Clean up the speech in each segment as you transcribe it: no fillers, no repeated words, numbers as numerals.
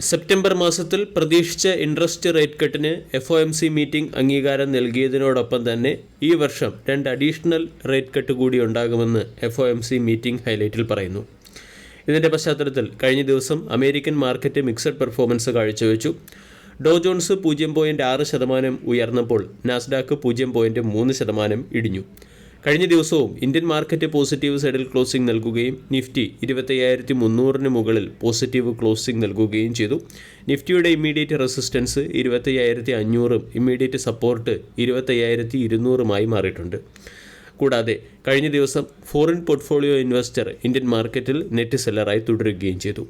September മാസത്തിൽ പ്രതീക്ഷിച്ച interest rate കട്ടിന് FOMC meeting അംഗീകാരം നൽകിയതിനോടൊപ്പം തന്നെ ഈ വർഷം 2 അഡീഷണൽ റേറ്റ് കട്ട് കൂടി ഉണ്ടാകുമെന്ന് FOMC മീറ്റിംഗ് ഹൈലൈറ്റിൽ പറയുന്നു. ഇതിൻ്റെ പശ്ചാത്തലത്തിൽ കഴിഞ്ഞ ദിവസം അമേരിക്കൻ മാർക്കറ്റ് മിക്സഡ് പെർഫോമൻസ് കാഴ്ചവെച്ചു. ഡോ ജോൺസ് 0.6% ഉയർന്നപ്പോൾ നാസ്ഡാക്ക് 0.3% ഇടിഞ്ഞു. കഴിഞ്ഞ ദിവസവും ഇന്ത്യൻ മാർക്കറ്റ് പോസിറ്റീവ് സൈഡിൽ ക്ലോസിംഗ് നൽകുകയും നിഫ്റ്റി 25,300 മുകളിൽ പോസിറ്റീവ് ക്ലോസിംഗ് നൽകുകയും ചെയ്തു. നിഫ്റ്റിയുടെ ഇമ്മീഡിയറ്റ് റെസിസ്റ്റൻസ് 25,500ഉം ഇമ്മീഡിയറ്റ് സപ്പോർട്ട് 25,200ഉമായി മാറിയിട്ടുണ്ട്. കൂടാതെ കഴിഞ്ഞ ദിവസം ഫോറിൻ പോർട്ട്ഫോളിയോ ഇൻവെസ്റ്റർ ഇന്ത്യൻ മാർക്കറ്റിൽ നെറ്റ് സെല്ലറായി തുടരുകയും ചെയ്തു.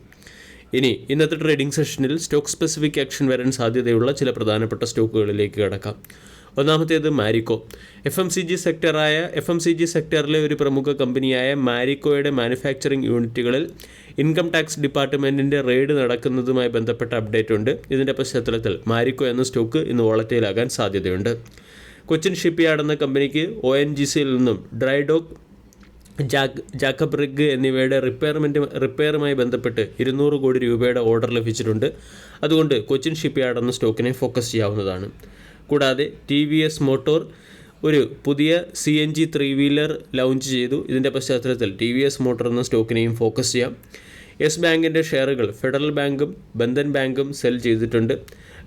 ഇനി ഇന്നത്തെ ട്രേഡിംഗ് സെഷനിൽ സ്റ്റോക്ക് സ്പെസിഫിക് ആക്ഷൻ വരാൻ സാധ്യതയുള്ള ചില പ്രധാനപ്പെട്ട സ്റ്റോക്കുകളിലേക്ക് കടക്കാം. ഒന്നാമത്തേത് മാരിക്കോ. FMCG സെക്ടറിലെ ഒരു പ്രമുഖ കമ്പനിയായ മാരിക്കോയുടെ മാനുഫാക്ചറിംഗ് യൂണിറ്റുകളിൽ ഇൻകം ടാക്സ് ഡിപ്പാർട്ട്മെൻറ്റിൻ്റെ റെയ്ഡ് നടക്കുന്നതുമായി ബന്ധപ്പെട്ട അപ്ഡേറ്റ് ഉണ്ട്. ഇതിൻ്റെ പശ്ചാത്തലത്തിൽ മാരിക്കോ എന്ന സ്റ്റോക്ക് ഇന്ന് വോളറ്റൈലാകാൻ സാധ്യതയുണ്ട്. കൊച്ചിൻ ഷിപ്പ്യാർഡ് എന്ന കമ്പനിക്ക് ONGCയിൽ നിന്നും ഡ്രൈഡോക്ക്, ജാക്കബ് റിഗ് എന്നിവയുടെ റിപ്പയറുമായി ബന്ധപ്പെട്ട് 200 കോടി രൂപയുടെ ഓർഡർ ലഭിച്ചിട്ടുണ്ട്. അതുകൊണ്ട് കൊച്ചിൻ ഷിപ്പ്യാർഡ് എന്ന സ്റ്റോക്കിനെ ഫോക്കസ് ചെയ്യാവുന്നതാണ്. കൂടാതെ TVS മോട്ടോർ ഒരു പുതിയ CNG 3-വീലർ ലോഞ്ച് ചെയ്തു. ഇതിൻ്റെ പശ്ചാത്തലത്തിൽ TVS മോട്ടോർ എന്ന സ്റ്റോക്കിനെയും ഫോക്കസ് ചെയ്യാം. യെസ് ബാങ്കിൻ്റെ ഷെയറുകൾ ഫെഡറൽ ബാങ്കും ബന്ധൻ ബാങ്കും സെൽ ചെയ്തിട്ടുണ്ട്.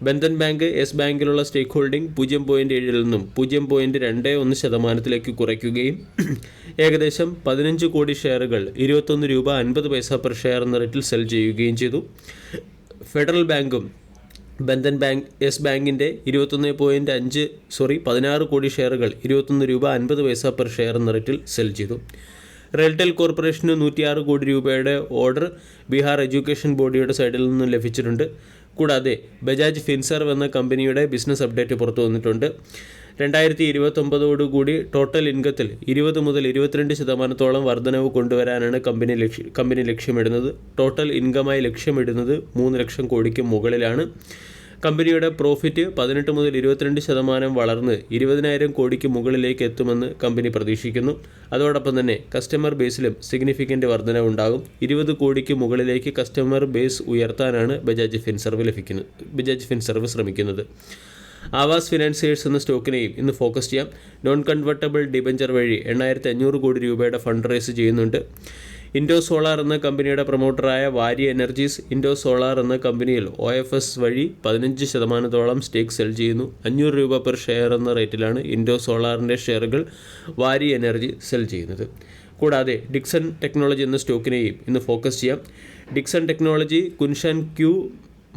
ബന്ധൻ ബാങ്ക് യെസ് ബാങ്കിലുള്ള സ്റ്റേക്ക് ഹോൾഡിംഗ് 0.7 നിന്നും 0.21% കുറയ്ക്കുകയും ഏകദേശം 15 കോടി ഷെയറുകൾ 21 രൂപ 50 പൈസ പെർ ഷെയർ എന്ന റേറ്റിൽ സെൽ ചെയ്യുകയും ചെയ്തു. ഫെഡറൽ ബാങ്കും ബന്ധൻ ബാങ്ക് യെസ് ബാങ്കിൻ്റെ 16 കോടി ഷെയറുകൾ 21 രൂപ 50 പൈസ പെർ ഷെയർ എന്ന റേറ്റിൽ സെൽ ചെയ്തു. റെയിൽടെൽ കോർപ്പറേഷന് 106 കോടി രൂപയുടെ ഓർഡർ ബീഹാർ എഡ്യൂക്കേഷൻ ബോർഡിയുടെ സൈഡിൽ നിന്നും ലഭിച്ചിട്ടുണ്ട്. കൂടാതെ ബജാജ് ഫിൻസർവ് എന്ന കമ്പനിയുടെ ബിസിനസ് അപ്ഡേറ്റ് പുറത്തു വന്നിട്ടുണ്ട്. 2029 ടോട്ടൽ ഇൻകത്തിൽ 20 മുതൽ 22% വർധനവ് കൊണ്ടുവരാനാണ് കമ്പനി ലക്ഷ്യമിടുന്നത്. ടോട്ടൽ ഇൻകമായി ലക്ഷ്യമിടുന്നത് 3 ലക്ഷം കോടിക്ക് മുകളിലാണ്. കമ്പനിയുടെ പ്രോഫിറ്റ് 18 മുതൽ 22% വളർന്ന് 20,000 കോടിക്ക് മുകളിലേക്ക് എത്തുമെന്ന് കമ്പനി പ്രതീക്ഷിക്കുന്നു. അതോടൊപ്പം തന്നെ കസ്റ്റമർ ബേസിലും സിഗ്നിഫിക്കൻ്റ് വർധനവ് ഉണ്ടാകും. 20 കോടിക്ക് മുകളിലേക്ക് കസ്റ്റമർ ബേസ് ഉയർത്താനാണ് ബജാജ് ഫിൻസർവ് ശ്രമിക്കുന്നത്. ആവാസ് ഫിനാൻസിയേഴ്സ് എന്ന സ്റ്റോക്കിനെയും ഇന്ന് ഫോക്കസ് ചെയ്യാം. നോൺ കൺവെർട്ടബിൾ ഡിബഞ്ചർ വഴി 8,500 കോടി രൂപയുടെ ഫണ്ട് റേസ് ചെയ്യുന്നുണ്ട്. ഇൻഡോ സോളാർ എന്ന കമ്പനിയുടെ പ്രൊമോട്ടറായ വാരി എനർജീസ് ഇൻഡോ സോളാർ എന്ന കമ്പനിയിൽ OFS വഴി 15% സ്റ്റേക്ക് സെൽ ചെയ്യുന്നു. 500 രൂപ പെർ ഷെയർ എന്ന റേറ്റിലാണ് ഇൻഡോ സോളാറിൻ്റെ ഷെയറുകൾ വാരി എനർജി സെൽ ചെയ്യുന്നത്. കൂടാതെ ഡിക്സൺ ടെക്നോളജി എന്ന സ്റ്റോക്കിനെയും ഇന്ന് ഫോക്കസ് ചെയ്യാം. Dixon technology Kunshan Q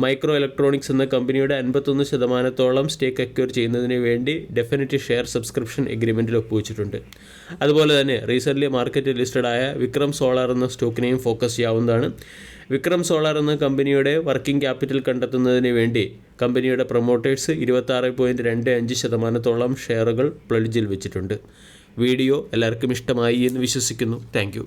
micro electronics എന്ന കമ്പനിയുടെ 51% സ്റ്റേക്ക് അക്വയർ ചെയ്യുന്നതിന് വേണ്ടി ഡെഫിനിറ്റ് ഷെയർ സബ്സ്ക്രിപ്ഷൻ എഗ്രിമെൻറ്റിൽ ഒപ്പുവെച്ചിട്ടുണ്ട്. അതുപോലെ തന്നെ റീസെൻ്റ്ലി മാർക്കറ്റ് ലിസ്റ്റഡായ വിക്രം സോളാർ എന്ന സ്റ്റോക്കിനെയും ഫോക്കസ് ചെയ്യാവുന്നതാണ്. വിക്രം സോളാർ എന്ന കമ്പനിയുടെ വർക്കിംഗ് ക്യാപിറ്റൽ കണ്ടെത്തുന്നതിന് വേണ്ടി കമ്പനിയുടെ പ്രൊമോട്ടേഴ്സ് 26.25% ഷെയറുകൾ പ്ലഡ്ജിൽ വെച്ചിട്ടുണ്ട്. വീഡിയോ എല്ലാവർക്കും ഇഷ്ടമായി എന്ന് വിശ്വസിക്കുന്നു. താങ്ക്